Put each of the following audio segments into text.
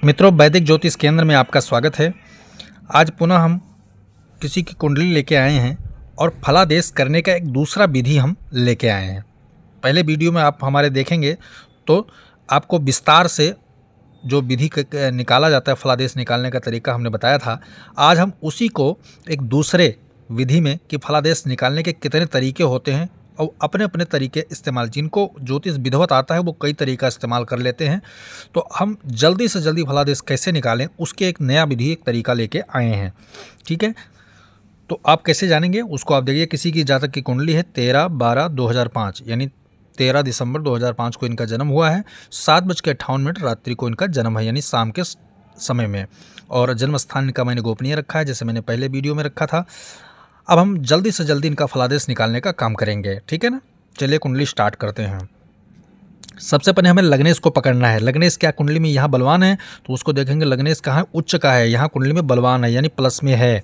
मित्रों, वैदिक ज्योतिष केंद्र में आपका स्वागत है। आज पुनः हम किसी की कुंडली लेके आए हैं और फलादेश करने का एक दूसरा विधि हम लेके आए हैं। पहले वीडियो में आप हमारे देखेंगे तो आपको विस्तार से जो विधि निकाला जाता है, फलादेश निकालने का तरीका हमने बताया था। आज हम उसी को एक दूसरे विधि में कि फलादेश निकालने के कितने तरीके होते हैं और अपने अपने तरीके इस्तेमाल, जिनको ज्योतिष विधिवत आता है वो कई तरीका इस्तेमाल कर लेते हैं। तो हम जल्दी से जल्दी फलादेश कैसे निकालें उसके एक नया विधि, एक तरीका लेके आए हैं। ठीक है, तो आप कैसे जानेंगे उसको आप देखिए। किसी की जातक की कुंडली है 13/12/2005, यानी 13 दिसंबर 2005 को इनका जन्म हुआ है। 7:58 रात्रि को इनका जन्म है, यानी शाम के समय में। और जन्म स्थान इनका मैंने गोपनीय रखा है, जैसे मैंने पहले वीडियो में रखा था। अब हम जल्दी से जल्दी इनका फलादेश निकालने का काम करेंगे, ठीक है ना। चलिए कुंडली स्टार्ट करते हैं। सबसे पहले हमें लग्नेश को पकड़ना है। लग्नेश क्या कुंडली में यहाँ बलवान है तो उसको देखेंगे लग्नेश कहाँ है, उच्च का है। यहाँ कुंडली में बलवान है यानी प्लस में है,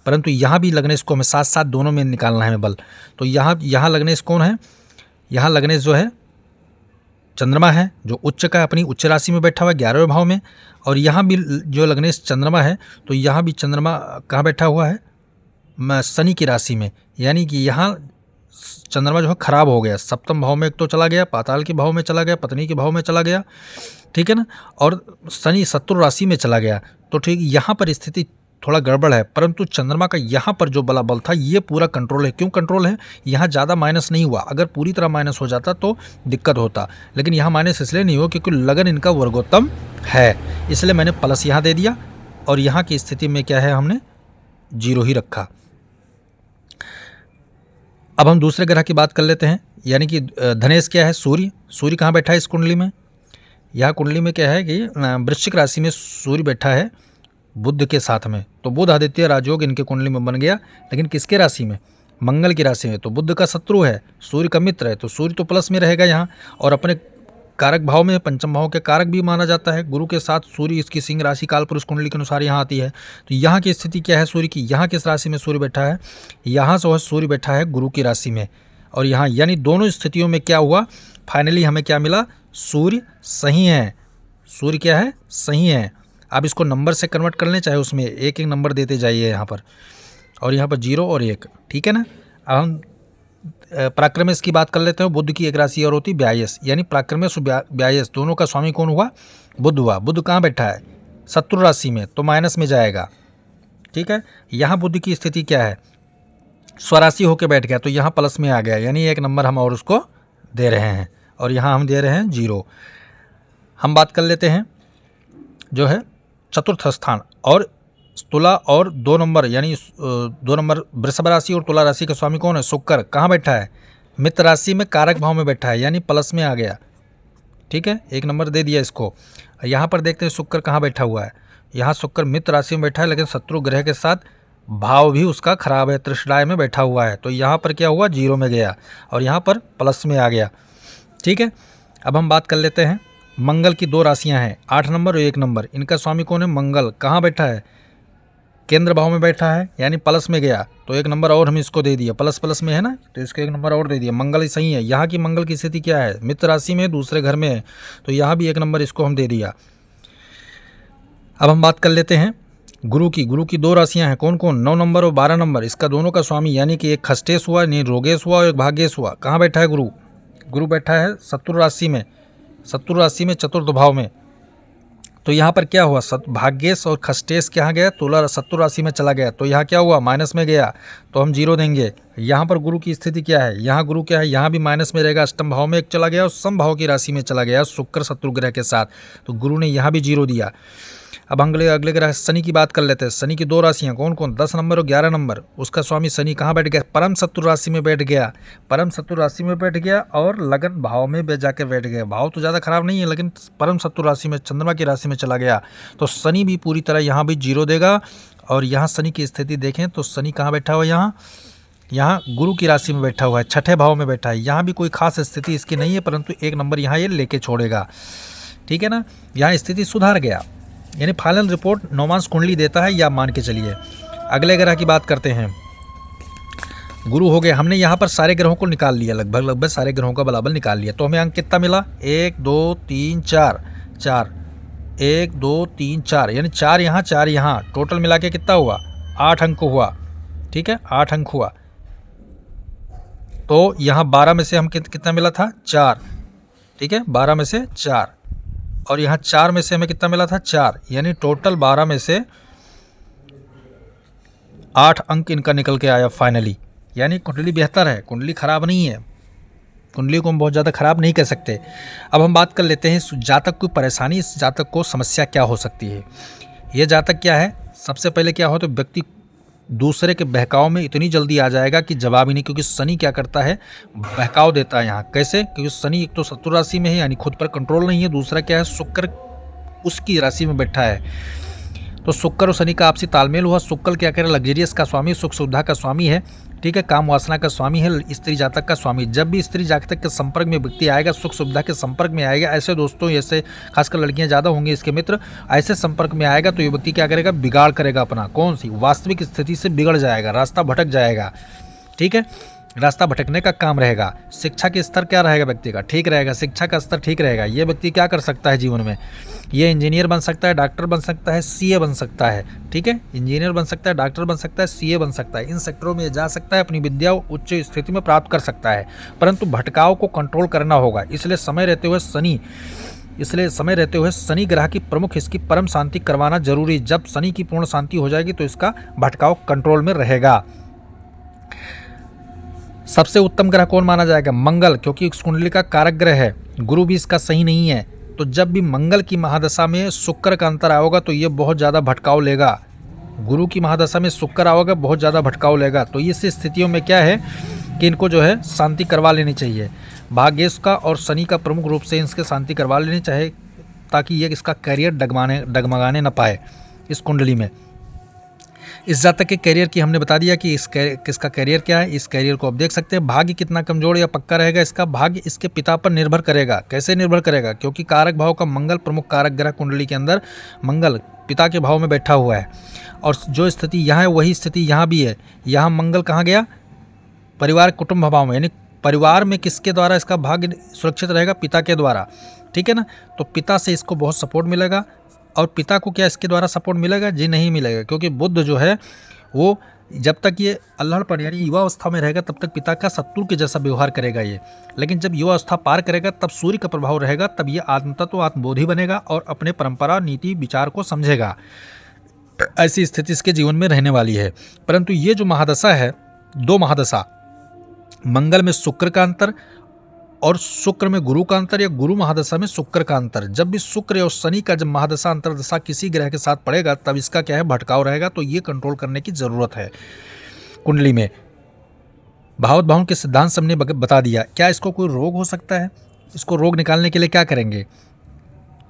परंतु यहाँ भी लग्नेश को हमें साथ साथ दोनों में निकालना है हमें बल। तो यहाँ लग्नेश कौन है, यहाँ लग्नेश जो है चंद्रमा है, जो उच्च का है, अपनी उच्च राशि में बैठा हुआ है 11वें भाव में। और यहाँ भी जो लग्नेश चंद्रमा है तो यहाँ भी चंद्रमा कहाँ बैठा हुआ है, शनि की राशि में। यानी कि यहाँ चंद्रमा जो है खराब हो गया, सप्तम भाव में एक तो चला गया, पाताल के भाव में चला गया, पत्नी के भाव में चला गया, ठीक है ना। और शनि शत्रु राशि में चला गया। तो ठीक यहाँ पर स्थिति थोड़ा गड़बड़ है, परंतु चंद्रमा का यहाँ पर जो बला बल था ये पूरा कंट्रोल है। क्यों कंट्रोल है, यहाँ ज़्यादा माइनस नहीं हुआ। अगर पूरी तरह माइनस हो जाता तो दिक्कत होता, लेकिन यहाँ माइनस इसलिए नहीं हुआ क्योंकि लगन इनका वर्गोत्तम है, इसलिए मैंने प्लस यहाँ दे दिया। और यहाँ की स्थिति में क्या है, हमने 0 ही रखा। अब हम दूसरे ग्रह की बात कर लेते हैं, यानी कि धनेश क्या है, सूर्य। सूर्य कहाँ बैठा है इस कुंडली में, यहाँ कुंडली में क्या है कि वृश्चिक राशि में सूर्य बैठा है बुध के साथ में। तो बुध आदित्य राजयोग इनके कुंडली में बन गया, लेकिन किसके राशि में, मंगल की राशि में। तो बुध का शत्रु है, सूर्य का मित्र है, तो सूर्य तो प्लस में रहेगा यहाँ। और अपने कारक भाव में, पंचम भाव के कारक भी माना जाता है। गुरु के साथ सूर्य इसकी सिंह राशि काल पुरुष कुंडली के अनुसार यहाँ आती है। तो यहाँ की स्थिति क्या है सूर्य की, यहाँ किस राशि में सूर्य बैठा है, यहाँ से सूर्य बैठा है गुरु की राशि में। और यहाँ यानी दोनों स्थितियों में क्या हुआ, फाइनली हमें क्या मिला, सूर्य सही है। सूर्य क्या है, सही है। आप इसको नंबर से कन्वर्ट कर लें, चाहे उसमें एक एक नंबर देते जाइए यहाँ पर, और यहाँ पर 0 और 1, ठीक है ना। अब हम पराक्रमेश की बात कर लेते हैं। बुध की एक राशि और होती व्यायस, यानी पराक्रमेश व्यायस दोनों का स्वामी कौन हुआ, बुध हुआ। बुध कहाँ बैठा है, शत्रु राशि में, तो माइनस में जाएगा, ठीक है। यहाँ बुध की स्थिति क्या है, स्वराशि होकर बैठ गया, तो यहाँ प्लस में आ गया, यानी एक नंबर हम और उसको दे रहे हैं। और यहाँ हम दे रहे हैं 0। हम बात कर लेते हैं जो है चतुर्थ स्थान और तुला और 2 नंबर, यानी 2 नंबर वृषभ राशि और तुला राशि का स्वामी कौन है, शुक्र। कहाँ बैठा है, मित्र राशि में कारक भाव में बैठा है, यानी प्लस में आ गया, ठीक है। 1 नंबर दे दिया इसको। यहाँ पर देखते हैं शुक्र कहाँ बैठा हुआ है, यहाँ शुक्र मित्र राशि में बैठा है, लेकिन शत्रु ग्रह के साथ भाव भी उसका खराब है, तृष्णाय में बैठा हुआ है। तो यहाँ पर क्या हुआ, 0 में गया, और यहाँ पर प्लस में आ गया, ठीक है। अब हम बात कर लेते हैं मंगल की 2 राशियाँ हैं, 8 नंबर और 1 नंबर। इनका स्वामी कौन है, मंगल। कहाँ बैठा है, केंद्र भाव में बैठा है, यानी प्लस में गया, तो 1 नंबर और हम इसको दे दिया। प्लस में है ना, तो इसको 1 नंबर और दे दिया। मंगल ही सही है। यहाँ की मंगल की स्थिति क्या है, मित्र राशि में, दूसरे घर में है, तो यहाँ भी 1 नंबर इसको हम दे दिया। अब हम बात कर लेते हैं गुरु की। गुरु की 2 राशियाँ हैं, कौन कौन, 9 नंबर और 12 नंबर। इसका दोनों का स्वामी, यानी कि एक खष्टेश हुआ, यानी रोगेश हुआ, और एक भाग्येश हुआ। कहाँ बैठा है गुरु, गुरु बैठा है शत्रु राशि में, शत्रु राशि में चतुर्थ भाव में। तो यहाँ पर क्या हुआ, भाग्येश और खष्टेश कहाँ गया, तुला शत्रु राशि में चला गया, तो यहाँ क्या हुआ, माइनस में गया, तो हम 0 देंगे। यहाँ पर गुरु की स्थिति क्या है, यहाँ गुरु क्या है, यहाँ भी माइनस में रहेगा, अष्टम भाव में एक चला गया और सम भाव की राशि में चला गया शुक्र शत्रु ग्रह के साथ, तो गुरु ने यहाँ भी 0 दिया। अब अगले ग्रह शनि की बात कर लेते हैं। शनि की 2 राशियाँ कौन कौन, 10 नंबर और 11 नंबर। उसका स्वामी शनि कहाँ बैठ गया, परम शत्रु राशि में बैठ गया, परम शत्रु राशि में बैठ गया, और लगन भाव में जाके बैठ गया। भाव तो ज़्यादा खराब नहीं है, लेकिन परम शत्रु राशि में, चंद्रमा की राशि में चला गया, तो शनि भी पूरी तरह यहाँ भी 0 देगा। और यहाँ शनि की स्थिति देखें तो शनि कहाँ बैठा हुआ है, यहाँ गुरु की राशि में बैठा हुआ है, छठे भाव में बैठा है। यहाँ भी कोई खास स्थिति इसकी नहीं है, परंतु 1 नंबर यहाँ ये लेके छोड़ेगा, ठीक है ना। यहाँ स्थिति सुधार गया, यानी फाइनल रिपोर्ट नौमांश कुंडली देता है, या मान के चलिए। अगले ग्रह की बात करते हैं। गुरु हो गए, हमने यहाँ पर सारे ग्रहों को निकाल लिया, लगभग सारे ग्रहों का बलाबल निकाल लिया। तो हमें अंक कितना मिला, 1 2 3 4, 1 2 3 4, यानी 4 यहाँ 4 यहाँ, टोटल मिला के कितना हुआ? 8 अंक हुआ। ठीक है, 8 अंक हुआ। तो यहाँ 12 में से हम कितना मिला था? 4। ठीक है, 12 में से 4, और यहाँ 4 में से हमें कितना मिला था? 4, यानी टोटल 12 में से 8 अंक इनका निकल के आया फाइनली। यानी कुंडली बेहतर है, कुंडली खराब नहीं है, कुंडली को हम बहुत ज़्यादा खराब नहीं कह सकते। अब हम बात कर लेते हैं इस जातक की परेशानी, इस जातक को समस्या क्या हो सकती है। ये जातक क्या है? सबसे पहले क्या हो तो व्यक्ति दूसरे के बहकाव में इतनी जल्दी आ जाएगा कि जवाब ही नहीं, क्योंकि शनि क्या करता है? बहकाव देता है यहाँ। कैसे? क्योंकि शनि एक तो शत्रु राशि में है, यानी खुद पर कंट्रोल नहीं है, दूसरा क्या है? शुक्र उसकी राशि में बैठा है, तो शुक्र और शनि का आपसी तालमेल हुआ। शुक्र क्या करे? लग्जरियस का स्वामी, सुख सुविधा का स्वामी है। ठीक है, काम वासना का स्वामी है, स्त्री जातक का स्वामी। जब भी स्त्री जातक के संपर्क में व्यक्ति आएगा, सुख सुविधा के संपर्क में आएगा, ऐसे दोस्तों, ऐसे खासकर लड़कियां ज़्यादा होंगी इसके मित्र, ऐसे संपर्क में आएगा तो ये व्यक्ति क्या करेगा? बिगाड़ करेगा अपना। कौन सी? वास्तविक स्थिति से बिगड़ जाएगा, रास्ता भटक जाएगा। ठीक है, रास्ता भटकने का काम रहेगा। शिक्षा के स्तर क्या रहेगा व्यक्ति का? ठीक रहेगा, शिक्षा का स्तर ठीक रहेगा। ये व्यक्ति क्या कर सकता है जीवन में? ये इंजीनियर बन सकता है, डॉक्टर बन सकता है, सीए बन सकता है। ठीक है, इंजीनियर बन सकता है, डॉक्टर बन सकता है, सीए बन सकता है। इन सेक्टरों में जा सकता है, अपनी विद्या उच्च स्थिति में प्राप्त कर सकता है, परंतु भटकाव को कंट्रोल करना होगा। इसलिए समय रहते हुए शनि ग्रह की प्रमुख इसकी परम शांति करवाना जरूरी। जब शनि की पूर्ण शांति हो जाएगी तो इसका भटकाव कंट्रोल में रहेगा। सबसे उत्तम ग्रह कौन माना जाएगा? मंगल, क्योंकि इस कुंडली का कारक ग्रह है। गुरु भी इसका सही नहीं है, तो जब भी मंगल की महादशा में शुक्र का अंतर आओगा तो ये बहुत ज़्यादा भटकाव लेगा। गुरु की महादशा में शुक्र आओगा, बहुत ज़्यादा भटकाव लेगा। तो इस स्थितियों में क्या है कि इनको जो है शांति करवा लेनी चाहिए। भाग्येश का और शनि का प्रमुख रूप से इसके शांति करवा लेनी चाहिए, ताकि ये इसका करियर डगमगाने न पाए इस कुंडली में। इस जातक के करियर की हमने बता दिया कि किसका करियर क्या है। इस करियर को आप देख सकते हैं। भाग्य कितना कमजोर या पक्का रहेगा, इसका भाग्य इसके पिता पर निर्भर करेगा। कैसे निर्भर करेगा? क्योंकि कारक भाव का मंगल, प्रमुख कारक ग्रह कुंडली के अंदर मंगल पिता के भाव में बैठा हुआ है, और जो स्थिति यहाँ है वही स्थिति यहाँ भी है। यहाँ मंगल कहाँ गया? परिवार कुटुंब भाव में, यानी परिवार में किसके द्वारा इसका भाग्य सुरक्षित रहेगा? पिता के द्वारा। ठीक है ना, तो पिता से इसको बहुत सपोर्ट मिलेगा। और पिता को क्या इसके द्वारा सपोर्ट मिलेगा? जी नहीं मिलेगा, क्योंकि बुध जो है वो जब तक ये अल्हड़पन यानी युवा अवस्था में रहेगा तब तक पिता का शत्रु के जैसा व्यवहार करेगा ये। लेकिन जब युवा अवस्था पार करेगा तब सूर्य का प्रभाव रहेगा, तब ये आत्मतत्व आत्मबोधी बनेगा और अपने परंपरा नीति विचार को समझेगा। ऐसी स्थिति इसके जीवन में रहने वाली है। परंतु ये जो महादशा है, दो महादशा, मंगल में शुक्र का अंतर और शुक्र में गुरु का अंतर, या गुरु महादशा में शुक्र का अंतर, जब भी शुक्र और शनि का जब महादशा अंतरदशा किसी ग्रह के साथ पड़ेगा तब इसका क्या है? भटकाव रहेगा। तो ये कंट्रोल करने की जरूरत है कुंडली में। भावत भावन के सिद्धांत से हमने बता दिया। क्या इसको कोई रोग हो सकता है? इसको रोग निकालने के लिए क्या करेंगे?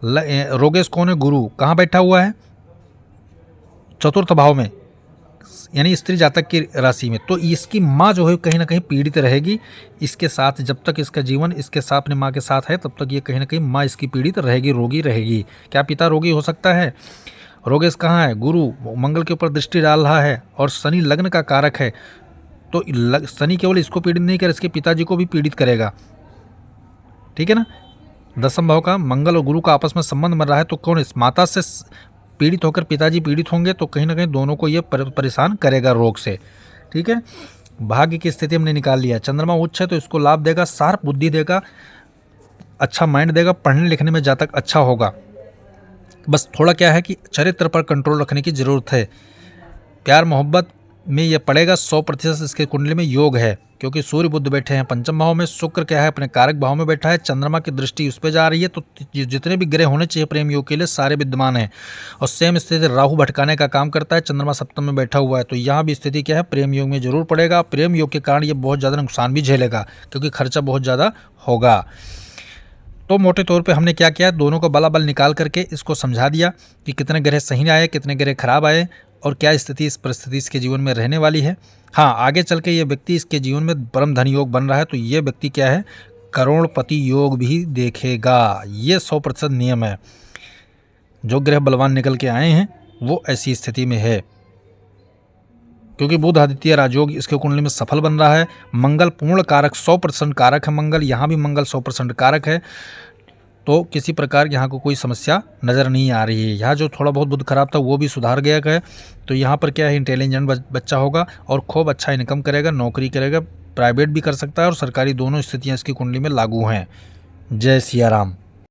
रोगेश कौन है? गुरु कहाँ बैठा हुआ है? चतुर्थ भाव में, यानी स्त्री जातक की राशि में। तो इसकी माँ जो है कहीं ना कहीं पीड़ित रहेगी इसके साथ। जब तक इसका जीवन इसके साथ अपने माँ के साथ है तब तक ये कहीं ना कहीं माँ इसकी पीड़ित रहेगी, रोगी रहेगी। क्या पिता रोगी हो सकता है? रोगेश कहाँ है? गुरु मंगल के ऊपर दृष्टि डाल रहा है और शनि लग्न का कारक है, तो शनि केवल इसको पीड़ित नहीं कर, इसके पिताजी को भी पीड़ित करेगा। ठीक है ना, दसम भाव का मंगल और गुरु का आपस में संबंध बन रहा है, तो कौन इस माता से पीड़ित होकर पिताजी पीड़ित होंगे, तो कहीं ना कहीं दोनों को ये परेशान करेगा रोग से। ठीक है, भाग्य की स्थिति हमने निकाल लिया। चंद्रमा उच्च है तो इसको लाभ देगा, शार्प बुद्धि देगा, अच्छा माइंड देगा, पढ़ने लिखने में जातक अच्छा होगा। बस थोड़ा क्या है कि चरित्र पर कंट्रोल रखने की ज़रूरत है। प्यार मोहब्बत में ये पड़ेगा 100% इसके कुंडली में योग है, क्योंकि सूर्य बुध बैठे हैं पंचम भाव में, शुक्र क्या है अपने कारक भाव में बैठा है, चंद्रमा की दृष्टि उस पर जा रही है। तो जितने भी ग्रह होने चाहिए प्रेम योग के लिए सारे विद्यमान हैं। और सेम स्थिति राहु भटकाने का काम करता है, चंद्रमा सप्तम में बैठा हुआ है, तो यहाँ भी स्थिति क्या है? प्रेम योग में जरूर पड़ेगा। प्रेम योग के कारण ये बहुत ज़्यादा नुकसान भी झेलेगा, क्योंकि खर्चा बहुत ज़्यादा होगा। तो मोटे तौर पे हमने क्या किया? दोनों को बला बल निकाल करके इसको समझा दिया कि कितने ग्रह सही आए, कितने ग्रह खराब आए, और क्या स्थिति इस परिस्थिति इसके जीवन में रहने वाली है। हाँ, आगे चल के ये व्यक्ति इसके जीवन में परम धन योग बन रहा है, तो ये व्यक्ति क्या है? करोड़पति योग भी देखेगा। ये 100% नियम है। जो ग्रह बलवान निकल के आए हैं वो ऐसी स्थिति में है, क्योंकि बुध आदित्य राजयोग इसके कुंडली में सफल बन रहा है। मंगल पूर्ण कारक 100% कारक है मंगल, यहाँ भी मंगल 100% कारक है। तो किसी प्रकार यहाँ को कोई समस्या नज़र नहीं आ रही है। यहाँ जो थोड़ा बहुत बुध खराब था वो भी सुधार गया है। तो यहाँ पर क्या है, इंटेलिजेंट बच्चा होगा और खूब अच्छा इनकम करेगा, नौकरी करेगा, प्राइवेट भी कर सकता है और सरकारी, दोनों स्थितियाँ इसकी कुंडली में लागू हैं। जय सिया राम।